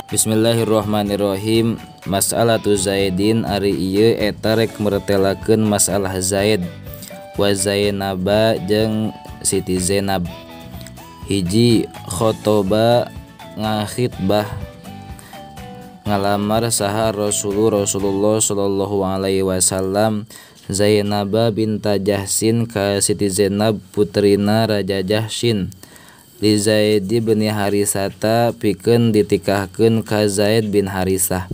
Bismillahirrohmanirrohim. Mas'alatu Zaidin ari ieu eta rek mertelakeun masalah Zaid wa Zainaba jeung Siti Zainab. Hiji, khotoba ngakhitbah ngalamar saha Rasulullah sallallahu alaihi wasallam Zainaba binta Jahsin ka Siti Zainab putrina Raja Jahsin. Li Zaid bin Harisata pikeun ditikahkeun ka Zaid bin Harisah.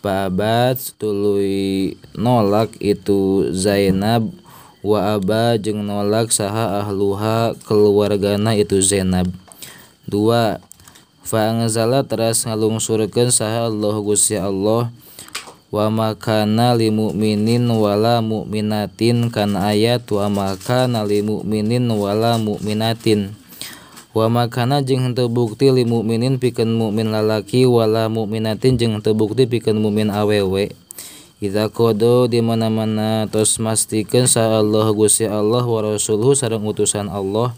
Babat tuluy nolak itu Zainab wa aba jeung nolak saha ahluha keluargana itu Zainab. 2. Fa anzala teras ngalungsurkeun saha Allah Gusti Allah wa makana lil mu'minin wala mu'minatin kan ayat wa makana lil mu'minin wala mu'minatin. Wa makana jeung henteu bukti lil mukminin pikeun mukmin lalaki wala mukminatin jeung henteu bukti pikeun mukmin awewe. Idza qada di mana-mana tos mastikeun sa Allah Gusti Allah wa rasuluhu sareng utusan Allah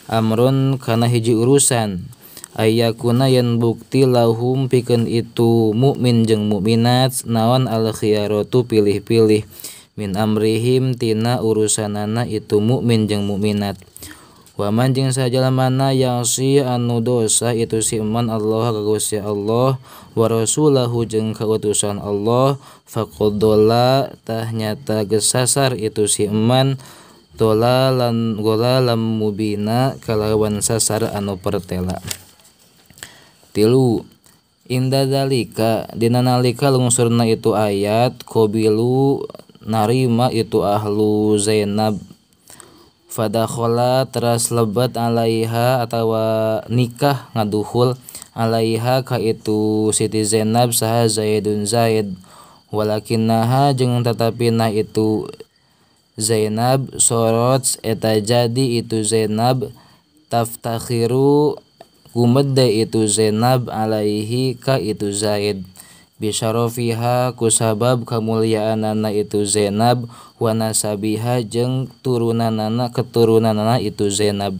amrun kana hiji urusan ayyakuna yen bukti lahum pikeun itu mukmin jeung mukminat naon al khiyaratu pilih-pilih min amrihim tina urusanana itu mukmin jeung mukminat. Waman jeung sajalamana yang si anu dosa itu si man Allah ka Gusti Allah wa rasulahu jeung ka utusan Allah faqadalla tah nyata gesasar itu si man dolalan golalam mubina kalawan sasar anu pertela. 3. Inda zalika dina nalika lungsurna itu ayat qabilu narima itu ahlu Zainab fadakhala teras lebat alaiha atawa nikah ngaduhul alaiha ka itu Siti Zainab saha Zaidun Zaid walakinnaha jeung tatapina itu Zainab sorot eta jadi itu Zainab taftakhiru gumedde itu Zainab alaihi ka itu Zaid bisyarafiha kusabab kamuliaanana itu Zainab wa nasabiha jeung keturunanana itu Zainab.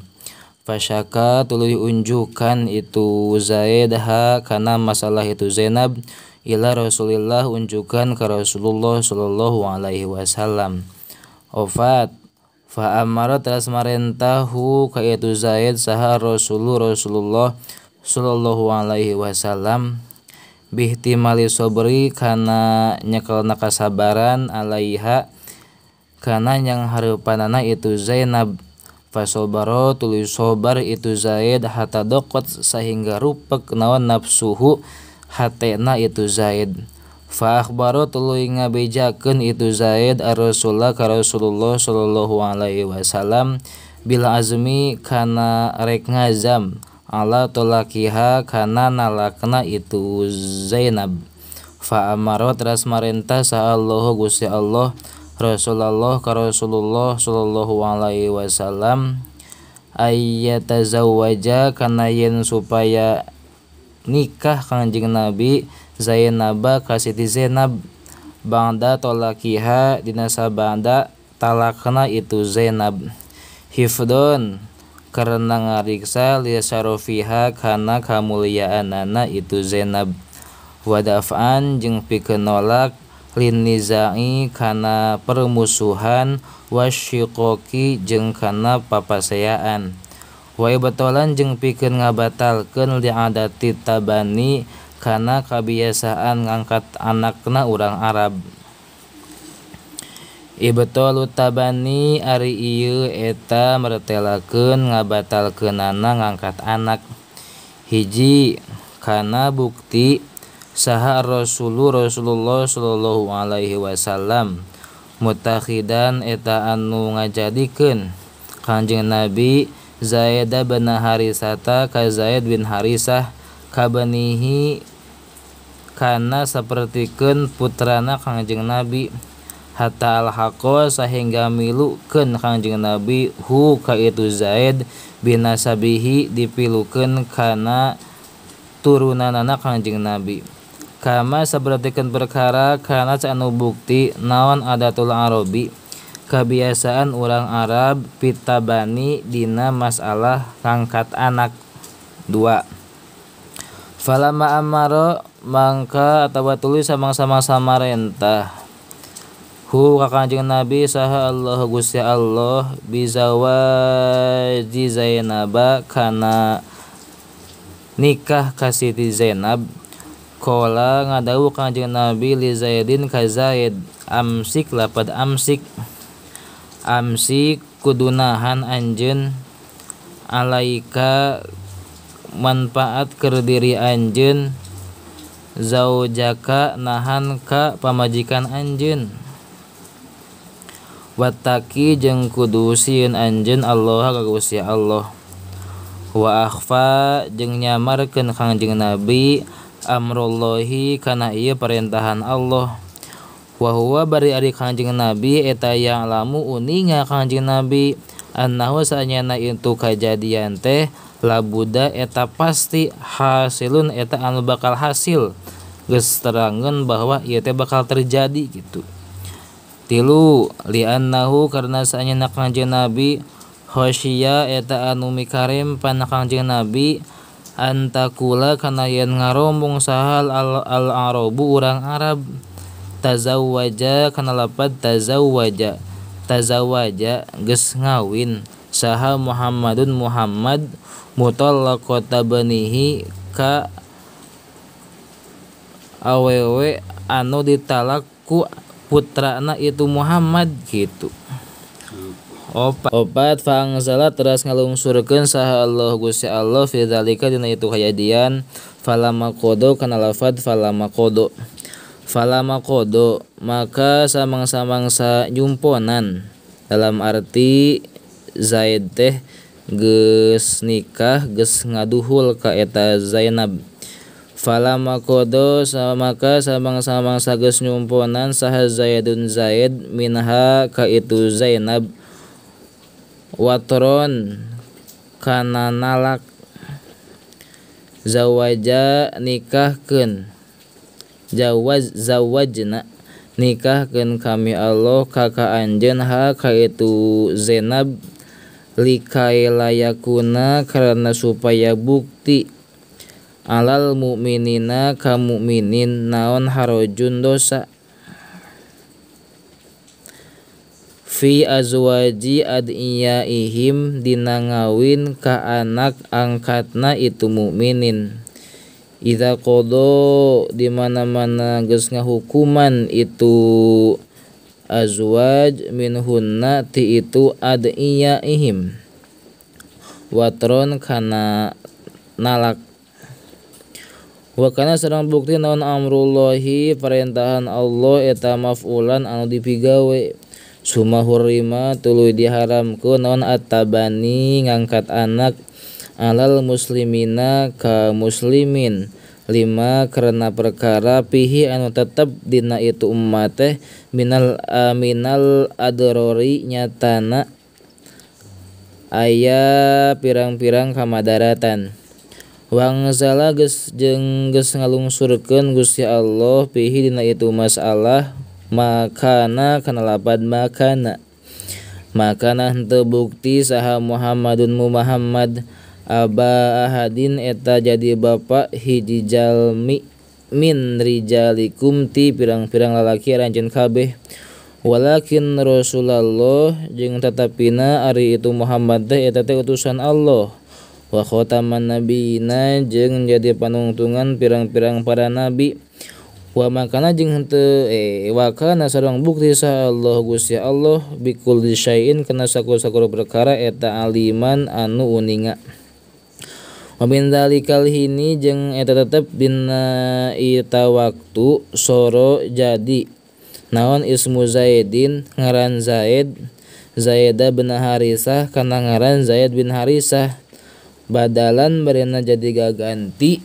Fasyaka tuluy unjukan itu Zaid ha kana masalah itu Zainab ila Rasulillah unjukan ka Rasulullah sallallahu alaihi wasallam. Ofat fa amara teras marentahu ka itu Zaid saha Rasulullah sallallahu alaihi wasallam bihtimali sobri kana nyekelna kasabaran alaiha kana yang hareupanana itu Zainab. Fasobaro tuluy sobar itu Zaid hatta dokot sehingga rupek naon nafsuhu hatena itu Zaid. Fa akhbaro tuluy ngabejakeun itu Zaid ar-Rasulullah ka Rasulullah sallallahu alaihi wasallam bil azmi kana rek ngazam ala tolakiha kana nalakna itu Zainab. Fa amara teras marentah sa Allah Gusti Allah Rasulullah ka Rasulullah sallallahu alaihi wasallam ayyatazawwaja kana yen supaya nikah Kangjeng Nabi Zainaba ka Siti Zainab bangda tolakiha dina sabanda talakna itu Zainab hifdon karena ngariksa li syarafiha kana kamuliaanana itu Zainab wadafan jeung pikeun nolak lin nizai kana permusuhan wasyiqoqi jeung kana papaseaan wa ibatalan jeung pikeun ngabatalkeun li adati tabani kana kabiasaan ngangkat anakna urang Arab. Ibtalu tabani ari ieu eta mertelakeun ngabatalkeunana ngangkat anak. Hiji kana bukti saha Rasulullah sallallahu alaihi wasallam mutakhidan eta anu ngajadikeun Kanjeng Nabi Zaid bin Harisata ka Zaid bin Harisah kabanihi kana sapertikeun putrana Kanjeng Nabi hatta al-haqqa sehingga milukeun Kanjeng Nabi hu ka itu Zaid bin nasabihi dipilukeun kana turunanana Kanjeng Nabi. Kama sapertikeun perkara kana anu bukti naon adatul arabi kebiasaan urang Arab pitabani dina masalah ngangkat anak. 2. Falamma amaro mangka atawa tulis sama-sama samarentah hu ka Kanjeng Nabi saha Allah Gusti Allah bizawaji Zainaba kana nikah ka Siti Zainab. Qala ngadawu Kanjeng Nabi li Zaidin ka Zaid amsik lapad amsik kudunahan anjeun alaika manfaat keur diri anjeun zaujaka nahan ka pamajikan anjeun wattaqi jeung kudu sieun anjeun Allah ka Gusti Allah wa akhfa jeung nyamarkeun Kanjeng Nabi amrullahi kana ieu parentahan Allah wa huwa bari ari Kanjeng Nabi eta yang lamu uninga Kanjeng Nabi annahu saanyana itu kajadian teh labuda eta pasti hasilun eta anu bakal hasil geus terangeun bahwa ieu teh bakal terjadi gitu. Tilu li'annahu karna saanyana Kanjeng Nabi khosya eta anu mikarem pana Kanjeng Nabi antakula kana yen ngarombong sahal al-arabu urang Arab tazawwaja kana lapad tazawwaja geus ngawin saha Muhammadun Muhammad mutallaqata banihi ka awewe anu ditalak ku putrana itu Muhammad gitu. Opat fangzala teras ngalungsurkeun saha Allah Gusti Allah fi zalika dina itu kajadian falama qodo kana lafad falama qodo maka samang-samangsa nyumponan dalam arti Zaid teh geus nikah geus ngaduhul ka eta Zainab. Falama qodo maka samang-samangsa geus nyumponan saha Zaidun Zaid minha ka itu Zainab watron kana nalak zawaja nikahkeun zawajna nikahkeun kami Allah ka anjeun ha ka itu Zainab likai layakuna karena supaya bukti alal mukminina ka mukminin naon harajun dosa fi azwaji adiyaihim dina ngawin ka anak angkatna itu mukminin idza qada di mana-mana geus ngahukuman itu azwaj minhunna ti itu adiyaihim watron kana nalak wa kana sareng bukti naon amrullahi perintahan Allah eta maf'ulan anu dipigawe summa hurrima tuluy diharamkeun naon at-tabani ngangkat anak alal muslimina ka muslimin lima karena perkara pihi anu tetep dina itu ummat teh minal adrori nyatana aya pirang-pirang kamadaratan wangzala geus ngalungsurkeun Gusti Allah pihi dina itu masalah makana kana lapad makana henteu bukti saha Muhammadun Muhammad aba ahadin eta jadi bapak hiji jalmi min rijalikum ti pirang-pirang lalaki ranjeun kabeh walakin Rasulullah jeung tetapina ari itu Muhammad teh eta teh utusan Allah wa khataman nabiyina jeung jadi panungtungan pirang-pirang para nabi wa makana jeung henteu wa kana sareng bukti sa Allah Gusti Allah bikul syai'in kana sakur-sakur perkara eta aliman anu uninga wa min dzalikal hini jeung eta tetep dina eta waktu soro jadi naon ismu Zaidin ngaran Zaid Zaida bin Harisah kana ngaran Zaid bin Harisah badalan barena jadi gaganti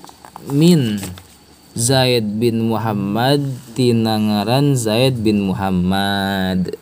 min Zaid bin Muhammad tina ngaran Zaid bin Muhammad.